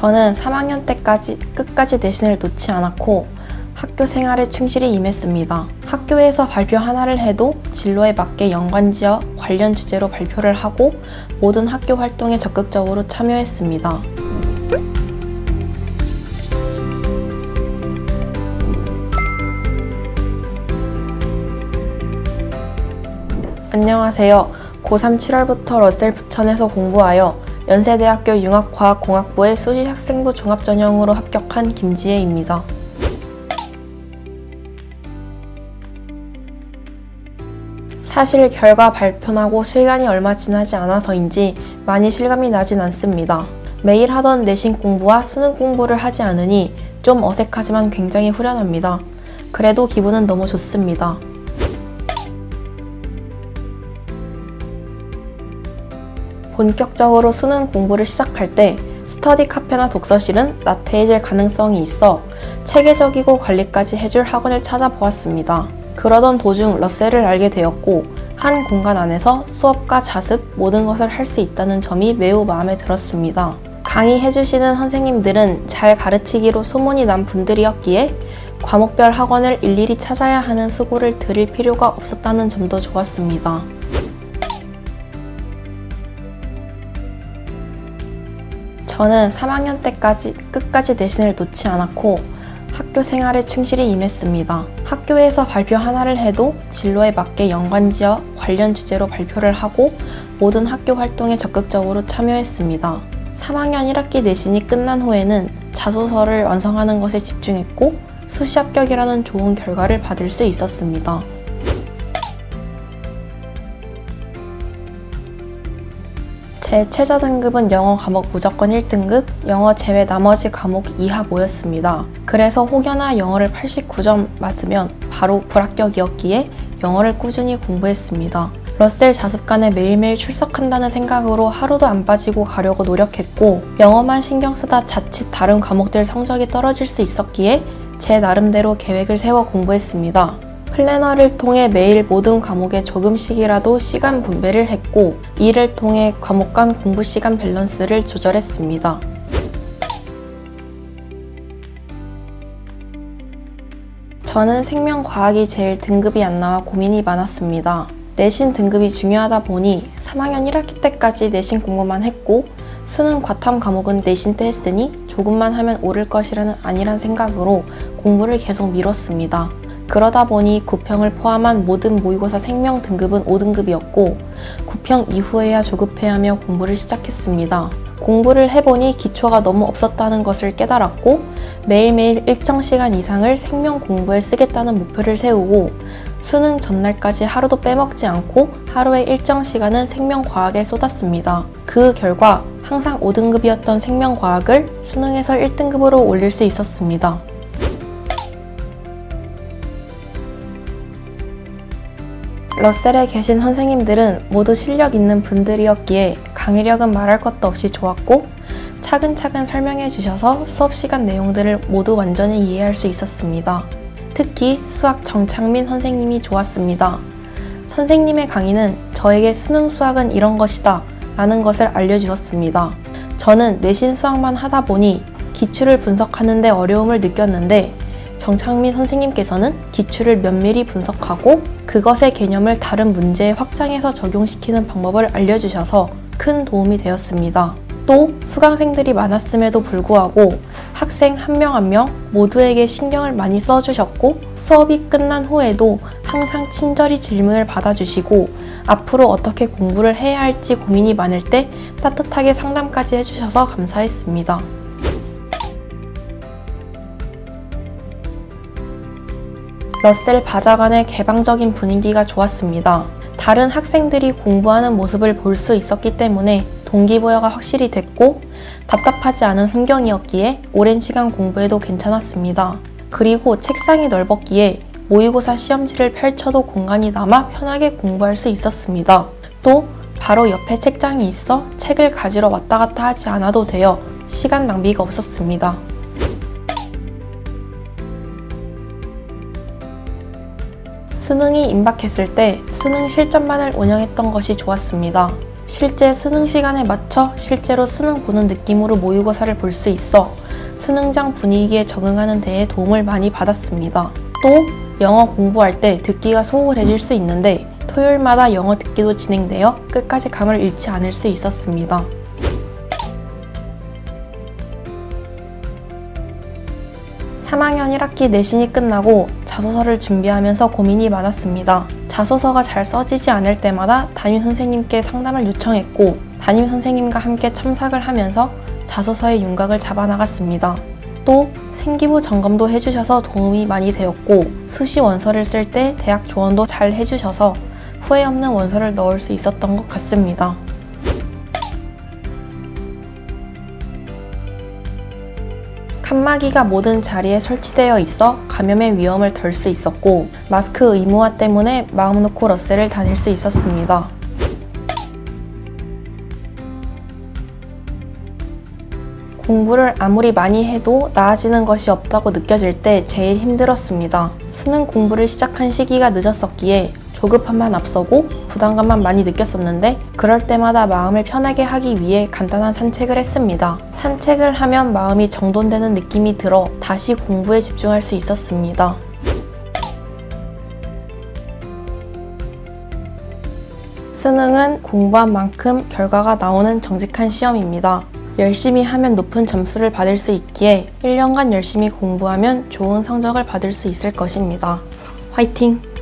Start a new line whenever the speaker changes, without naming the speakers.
저는 3학년 때까지 끝까지 내신을 놓지 않았고 학교 생활에 충실히 임했습니다. 학교에서 발표 하나를 해도 진로에 맞게 연관지어 관련 주제로 발표를 하고 모든 학교 활동에 적극적으로 참여했습니다. 안녕하세요. 고3 7월부터 러셀 부천에서 공부하여 연세대학교 융합과학공학부의 수시학생부 종합전형으로 합격한 김지혜입니다. 사실 결과 발표나고 시간이 얼마 지나지 않아서인지 많이 실감이 나진 않습니다. 매일 하던 내신 공부와 수능 공부를 하지 않으니 좀 어색하지만 굉장히 후련합니다. 그래도 기분은 너무 좋습니다. 본격적으로 수능 공부를 시작할 때 스터디 카페나 독서실은 나태해질 가능성이 있어 체계적이고 관리까지 해줄 학원을 찾아보았습니다. 그러던 도중 러셀을 알게 되었고 한 공간 안에서 수업과 자습, 모든 것을 할 수 있다는 점이 매우 마음에 들었습니다. 강의해주시는 선생님들은 잘 가르치기로 소문이 난 분들이었기에 과목별 학원을 일일이 찾아야 하는 수고를 들일 필요가 없었다는 점도 좋았습니다. 저는 3학년 때까지 끝까지 내신을 놓지 않았고 학교 생활에 충실히 임했습니다. 학교에서 발표 하나를 해도 진로에 맞게 연관지어 관련 주제로 발표를 하고 모든 학교 활동에 적극적으로 참여했습니다. 3학년 1학기 내신이 끝난 후에는 자소서를 완성하는 것에 집중했고 수시 합격이라는 좋은 결과를 받을 수 있었습니다. 제 최저 등급은 영어 과목 무조건 1등급, 영어 제외 나머지 과목 이하 모였습니다. 그래서 혹여나 영어를 89점 맞으면 바로 불합격이었기에 영어를 꾸준히 공부했습니다. 러셀 자습관에 매일매일 출석한다는 생각으로 하루도 안 빠지고 가려고 노력했고 영어만 신경 쓰다 자칫 다른 과목들 성적이 떨어질 수 있었기에 제 나름대로 계획을 세워 공부했습니다. 플래너를 통해 매일 모든 과목에 조금씩이라도 시간 분배를 했고 이를 통해 과목 간 공부 시간 밸런스를 조절했습니다. 저는 생명과학이 제일 등급이 안 나와 고민이 많았습니다. 내신 등급이 중요하다 보니 3학년 1학기 때까지 내신 공부만 했고 수능 과탐 과목은 내신 때 했으니 조금만 하면 오를 것이라는 안일한 생각으로 공부를 계속 미뤘습니다. 그러다 보니 9평을 포함한 모든 모의고사 생명 등급은 5등급이었고 9평 이후에야 조급해 하며 공부를 시작했습니다. 공부를 해보니 기초가 너무 없었다는 것을 깨달았고 매일매일 일정 시간 이상을 생명 공부에 쓰겠다는 목표를 세우고 수능 전날까지 하루도 빼먹지 않고 하루의 일정 시간은 생명과학에 쏟았습니다. 그 결과 항상 5등급이었던 생명과학을 수능에서 1등급으로 올릴 수 있었습니다. 러셀에 계신 선생님들은 모두 실력 있는 분들이었기에 강의력은 말할 것도 없이 좋았고 차근차근 설명해 주셔서 수업 시간 내용들을 모두 완전히 이해할 수 있었습니다. 특히 수학 정창민 선생님이 좋았습니다. 선생님의 강의는 저에게 수능 수학은 이런 것이다 라는 것을 알려주었습니다. 저는 내신 수학만 하다 보니 기출을 분석하는 데 어려움을 느꼈는데 정창민 선생님께서는 기출을 면밀히 분석하고 그것의 개념을 다른 문제에 확장해서 적용시키는 방법을 알려주셔서 큰 도움이 되었습니다. 또 수강생들이 많았음에도 불구하고 학생 한 명 한 명 모두에게 신경을 많이 써주셨고 수업이 끝난 후에도 항상 친절히 질문을 받아주시고 앞으로 어떻게 공부를 해야 할지 고민이 많을 때 따뜻하게 상담까지 해주셔서 감사했습니다. 러셀 바자관의 개방적인 분위기가 좋았습니다. 다른 학생들이 공부하는 모습을 볼 수 있었기 때문에 동기부여가 확실히 됐고 답답하지 않은 환경이었기에 오랜 시간 공부해도 괜찮았습니다. 그리고 책상이 넓었기에 모의고사 시험지를 펼쳐도 공간이 남아 편하게 공부할 수 있었습니다. 또 바로 옆에 책장이 있어 책을 가지러 왔다 갔다 하지 않아도 되어 시간 낭비가 없었습니다. 수능이 임박했을 때 수능 실전반을 운영했던 것이 좋았습니다. 실제 수능 시간에 맞춰 실제로 수능 보는 느낌으로 모의고사를 볼 수 있어 수능장 분위기에 적응하는 데에 도움을 많이 받았습니다. 또 영어 공부할 때 듣기가 소홀해질 수 있는데 토요일마다 영어 듣기도 진행되어 끝까지 감을 잃지 않을 수 있었습니다. (3학년 1학기) 내신이 끝나고 자소서를 준비하면서 고민이 많았습니다. 자소서가 잘 써지지 않을 때마다 담임 선생님께 상담을 요청했고 담임 선생님과 함께 첨삭을 하면서 자소서의 윤곽을 잡아나갔습니다. 또 생기부 점검도 해주셔서 도움이 많이 되었고 수시 원서를 쓸 때 대학 조언도 잘 해주셔서 후회 없는 원서를 넣을 수 있었던 것 같습니다. 칸막이가 모든 자리에 설치되어 있어 감염의 위험을 덜 수 있었고 마스크 의무화 때문에 마음 놓고 러셀을 다닐 수 있었습니다. 공부를 아무리 많이 해도 나아지는 것이 없다고 느껴질 때 제일 힘들었습니다. 수능 공부를 시작한 시기가 늦었었기에 조급함만 앞서고 부담감만 많이 느꼈었는데 그럴 때마다 마음을 편하게 하기 위해 간단한 산책을 했습니다. 산책을 하면 마음이 정돈되는 느낌이 들어 다시 공부에 집중할 수 있었습니다. 수능은 공부한 만큼 결과가 나오는 정직한 시험입니다. 열심히 하면 높은 점수를 받을 수 있기에 1년간 열심히 공부하면 좋은 성적을 받을 수 있을 것입니다. 화이팅!